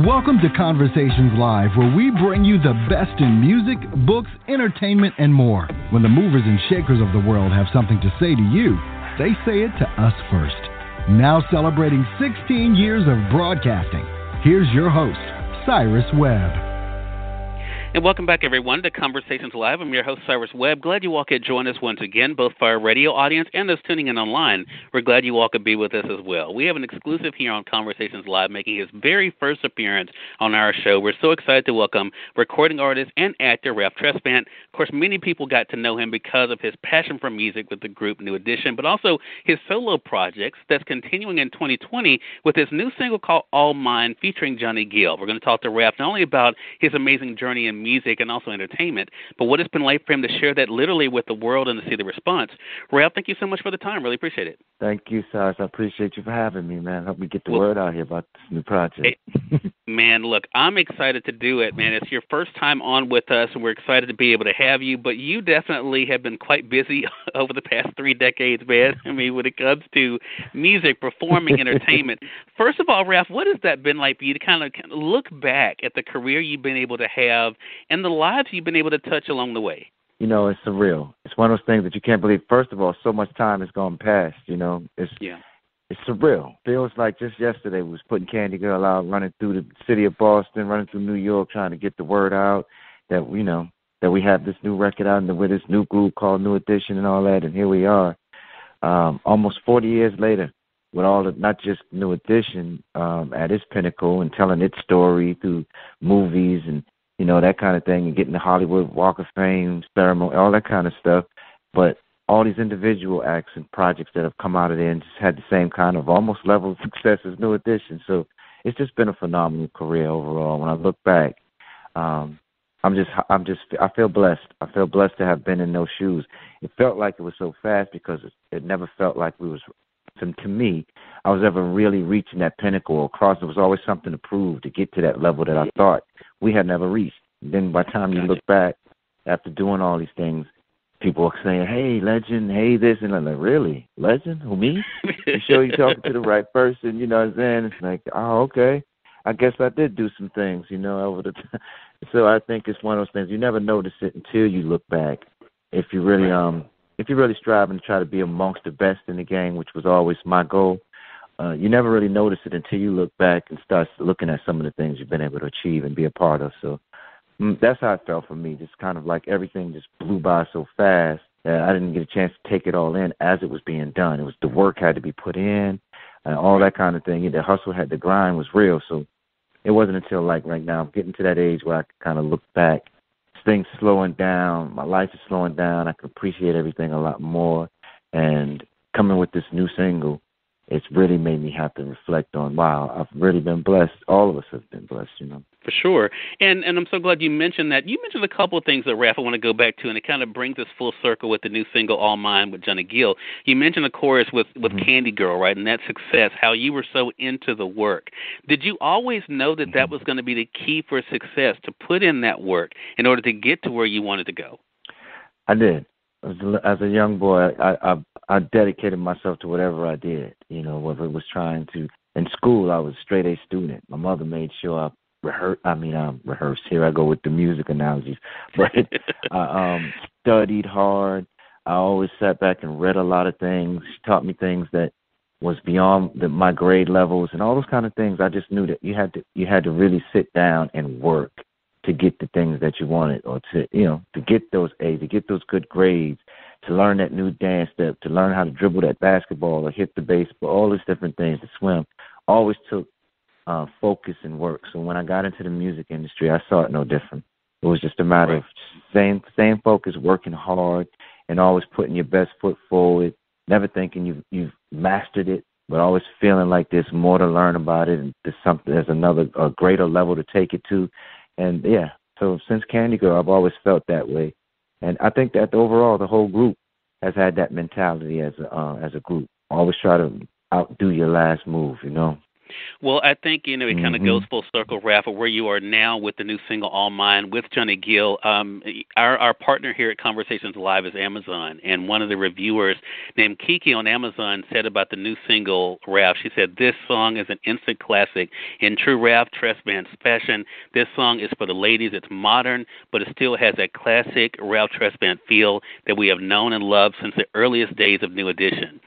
Welcome to Conversations Live, where we bring you the best in music, books, entertainment, and more. When the movers and shakers of the world have something to say to you, they say it to us first. Now celebrating 16 years of broadcasting, here's your host, Cyrus Webb. And welcome back, everyone, to Conversations Live. I'm your host, Cyrus Webb. Glad you all could join us once again, both for our radio audience and those tuning in online. We're glad you all could be with us as well. We have an exclusive here on Conversations Live, making his very first appearance on our show. We're so excited to welcome recording artist and actor Ralph Tresvant. Of course, many people got to know him because of his passion for music with the group New Edition, but also his solo projects that's continuing in 2020 with his new single called All Mine featuring Johnny Gill. We're going to talk to Ralph not only about his amazing journey in music and also entertainment, but what it's been like for him to share that literally with the world and to see the response. Ralph, thank you so much for the time. Really appreciate it. Thank you, Cyrus. I appreciate you for having me, man. Help me get the word out here about this new project. Hey, man, look, I'm excited to do it, man. It's your first time on with us, and we're excited to be able to have you, but you definitely have been quite busy over the past 3 decades, man. I mean, when it comes to music, performing, entertainment. First of all, Ralph, what has that been like for you to kind of look back at the career you've been able to have and the lives you've been able to touch along the way? You know, it's surreal. It's one of those things that you can't believe. First of all, so much time has gone past, you know. It's surreal. Feels like just yesterday we was putting Candy Girl out, running through the city of Boston, running through New York, trying to get the word out that, you know, that we have this new record out and with this new group called New Edition and all that. And here we are, almost 40 years later, with all the, not just New Edition at its pinnacle and telling its story through movies and, you know, that kind of thing, and getting the Hollywood Walk of Fame ceremony, all that kind of stuff. But all these individual acts and projects that have come out of there and just had the same kind of almost level of success as New Edition. So it's just been a phenomenal career overall. When I look back, I feel blessed. I feel blessed to have been in those shoes. It felt like it was so fast because it never felt like we was, to me, I was ever really reaching that pinnacle or across. There was always something to prove to get to that level that I thought we had never reached. And then by the time you look back, after doing all these things, people are saying, hey, legend, hey, this. And I'm like, really? Legend? Who, me? You sure you're talking to the right person? You know what I'm saying? It's like, oh, okay. I guess I did do some things, you know, over the time. So I think it's one of those things. You never notice it until you look back. If you really striving to try to be amongst the best in the game, which was always my goal, you never really notice it until you look back and start looking at some of the things you've been able to achieve and be a part of. So that's how it felt for me. Just kind of like everything just blew by so fast that I didn't get a chance to take it all in as it was being done. It was the work had to be put in and all that kind of thing. The hustle the grind was real. So it wasn't until like right now I'm getting to that age where I can kind of look back. Things slowing down. My life is slowing down. I can appreciate everything a lot more. And coming with this new single, it's really made me have to reflect on, wow, I've really been blessed. All of us have been blessed, you know. For sure. And I'm so glad you mentioned that. You mentioned a couple of things that, Ralph, I want to go back to, and it kind of brings us full circle with the new single, All Mine, with Johnny Gill. You mentioned the chorus with Candy Girl, right, and that success, how you were so into the work. Did you always know that that was going to be the key for success, to put in that work in order to get to where you wanted to go? I did. As a young boy, I dedicated myself to whatever I did, you know, whether it was trying to. In school, I was a straight A student. My mother made sure I rehearsed. Here I go with the music analogies. But I studied hard. I always sat back and read a lot of things. She taught me things that was beyond my grade levels and all those kind of things. I just knew that you had to really sit down and work to get the things that you wanted, or to get those A's, to get those good grades, to learn that new dance step, to learn how to dribble that basketball or hit the baseball, all these different things, to swim. Always took focus and work. So when I got into the music industry, I saw it no different. It was just a matter of staying focused, working hard, and always putting your best foot forward, never thinking you've mastered it, but always feeling like there's more to learn about it and there's a greater level to take it to. And, yeah, so since Candy Girl, I've always felt that way. And I think that overall the whole group has had that mentality as a group. Always try to outdo your last move, you know. Well, I think, it kind of goes full circle, Ralph, of where you are now with the new single, All Mine, with Johnny Gill. Our partner here at Conversations Live is Amazon, and one of the reviewers named Kiki on Amazon said about the new single, Ralph, she said, this song is an instant classic. In true Ralph Tresvant fashion, this song is for the ladies. It's modern, but it still has that classic Ralph Tresvant feel that we have known and loved since the earliest days of New Edition.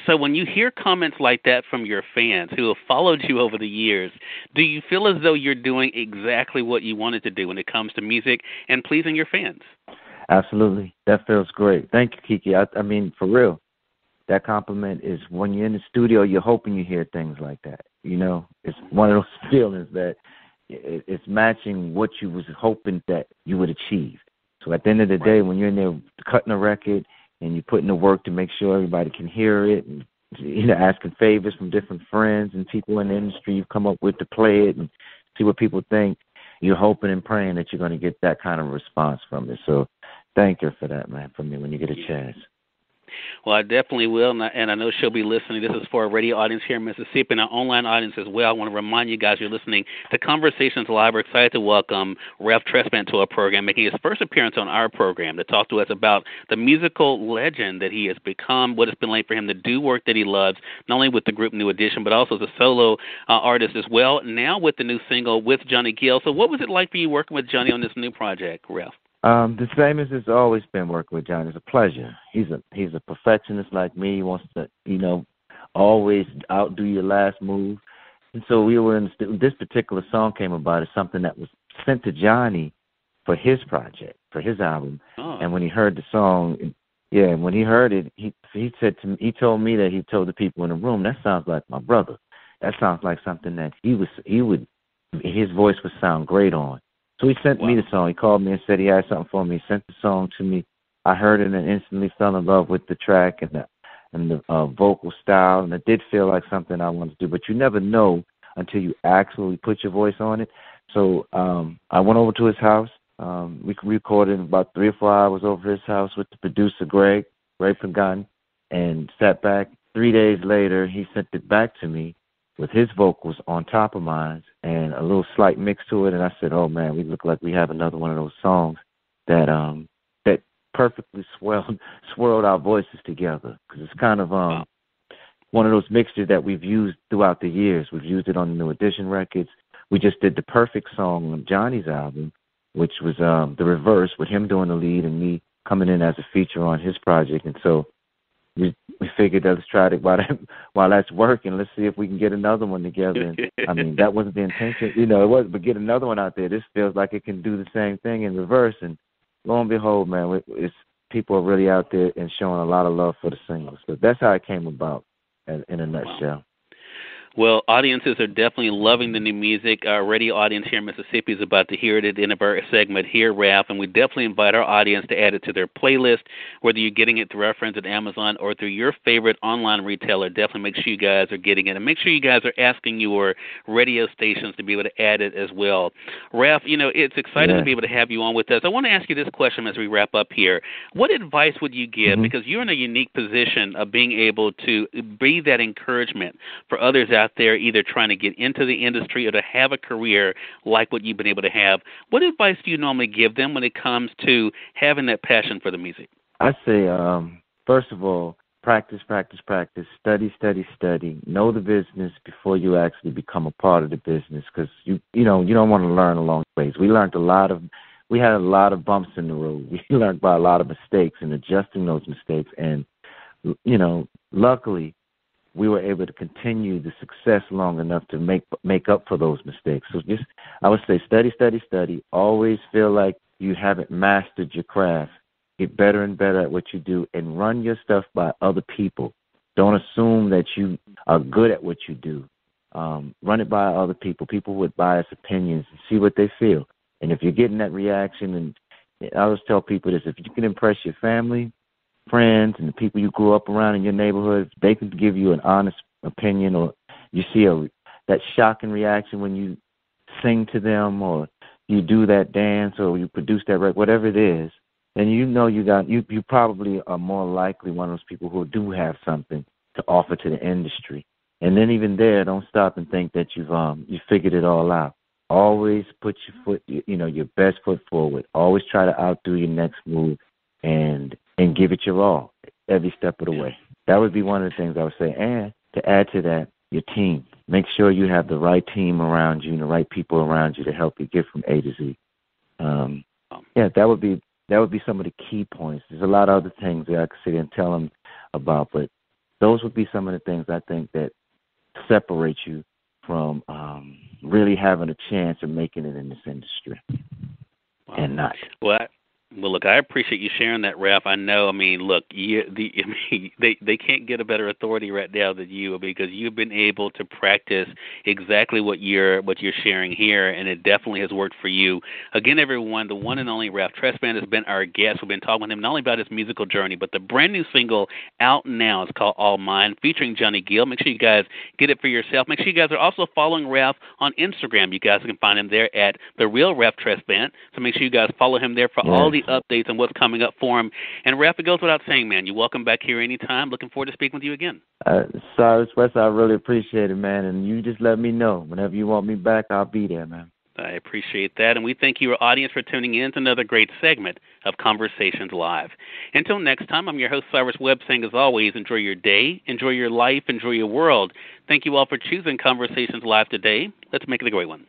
So when you hear comments like that from your fans who have followed you over the years, do you feel as though you're doing exactly what you wanted to do when it comes to music and pleasing your fans? Absolutely. That feels great. Thank you, Kiki. I mean, for real, that compliment is when you're in the studio, you're hoping you hear things like that. It's one of those feelings that it's matching what you was hoping that you would achieve. So at the end of the day, when you're in there cutting a record, and you put in the work to make sure everybody can hear it, and asking favors from different friends and people in the industry you've come up with to play it and see what people think. You're hoping and praying that you're going to get that kind of response from it. So thank her for that, man, from me when you get a chance. Well, I definitely will, and I know she'll be listening. This is for our radio audience here in Mississippi and our online audience as well. I want to remind you guys you're listening to Conversations Live. We're excited to welcome Ralph Tresvant to our program, making his first appearance on our program to talk to us about the musical legend that he has become, what it's been like for him to do work that he loves, not only with the group New Edition, but also as a solo artist as well, now with the new single with Johnny Gill. So what was it like for you working with Johnny on this new project, Ralph? The same as it's always been working with Johnny. It's a pleasure. He's a perfectionist like me. He wants to, always outdo your last move. And so we were this particular song came about as something that was sent to Johnny for his project, for his album. Oh. And when he heard the song, when he heard it, he said to me, he told me that he told the people in the room, that sounds like my brother. That sounds like something that his voice would sound great on. So he sent me the song. He called me and said he had something for me. He sent the song to me. I heard it and instantly fell in love with the track and the vocal style, and it did feel like something I wanted to do. But you never know until you actually put your voice on it. So I went over to his house. We recorded about 3 or 4 hours over his house with the producer, Greg Pagani, and sat back. 3 days later, he sent it back to me with his vocals on top of mine and a little slight mix to it. And I said, oh, man, we look like we have another one of those songs that that perfectly swirled our voices together, because it's kind of one of those mixtures that we've used throughout the years. We've used it on the New Edition records. We just did the perfect song on Johnny's album, which was the reverse, with him doing the lead and me coming in as a feature on his project. And so we figured that let's try it while that's working. Let's see if we can get another one together. And, I mean, that wasn't the intention, it was, but get another one out there. This feels like it can do the same thing in reverse. And lo and behold, man, people are really out there and showing a lot of love for the singles. So that's how it came about in a nutshell. Wow. Well, audiences are definitely loving the new music. Our radio audience here in Mississippi is about to hear it at the end of our segment here, Ralph, and we definitely invite our audience to add it to their playlist, whether you're getting it through our friends at Amazon or through your favorite online retailer. Definitely make sure you guys are getting it, and make sure you guys are asking your radio stations to be able to add it as well. Ralph, it's exciting to be able to have you on with us. I want to ask you this question as we wrap up here. What advice would you give, because you're in a unique position of being able to be that encouragement for others out there either trying to get into the industry or to have a career like what you've been able to have. What advice do you normally give them when it comes to having that passion for the music? I say, first of all, practice, practice, practice, study, study, study. Know the business before you actually become a part of the business, because you don't want to learn along the ways. We had a lot of bumps in the road. We learned by a lot of mistakes and adjusting those mistakes, and luckily, we were able to continue the success long enough to make up for those mistakes. So I would say study, study, study. Always feel like you haven't mastered your craft. Get better and better at what you do, and run your stuff by other people. Don't assume that you are good at what you do. Run it by other people, people with biased opinions, and see what they feel. And if you're getting that reaction, and I always tell people this, if you can impress your family, friends, and the people you grew up around in your neighborhood, they can give you an honest opinion, or you see that shocking reaction when you sing to them, or you do that dance, or you produce that record, whatever it is, then you probably are more likely one of those people who do have something to offer to the industry. And then even there, don't stop and think that you figured it all out. Always put your best foot forward. Always try to outdo your next move and give it your all every step of the way. That would be one of the things I would say. And to add to that, your team. Make sure you have the right team around you and the right people around you to help you get from A to Z. That would be some of the key points. There's a lot of other things that I could sit and tell them about, but those would be some of the things I think that separate you from really having a chance of making it in this industry. And not. Well, look, I appreciate you sharing that, Ralph. I know. I mean, look, they can't get a better authority right now than you, because you've been able to practice exactly what you're sharing here, and it definitely has worked for you. Again, everyone, the one and only Ralph Tresvant has been our guest. We've been talking with him not only about his musical journey, but the brand new single out now is called All Mine, featuring Johnny Gill. Make sure you guys get it for yourself. Make sure you guys are also following Ralph on Instagram. You guys can find him there at The Real Ralph Tresvant. So make sure you guys follow him there for all the updates and what's coming up for him. And Ralph, it goes without saying, man, you're welcome back here anytime. Looking forward to speaking with you again. Cyrus West, I really appreciate it, man. And you just let me know. Whenever you want me back, I'll be there, man. I appreciate that. And we thank you, our audience, for tuning in to another great segment of Conversations Live. Until next time, I'm your host, Cyrus Webb, saying, as always, enjoy your day, enjoy your life, enjoy your world. Thank you all for choosing Conversations Live today. Let's make it a great one.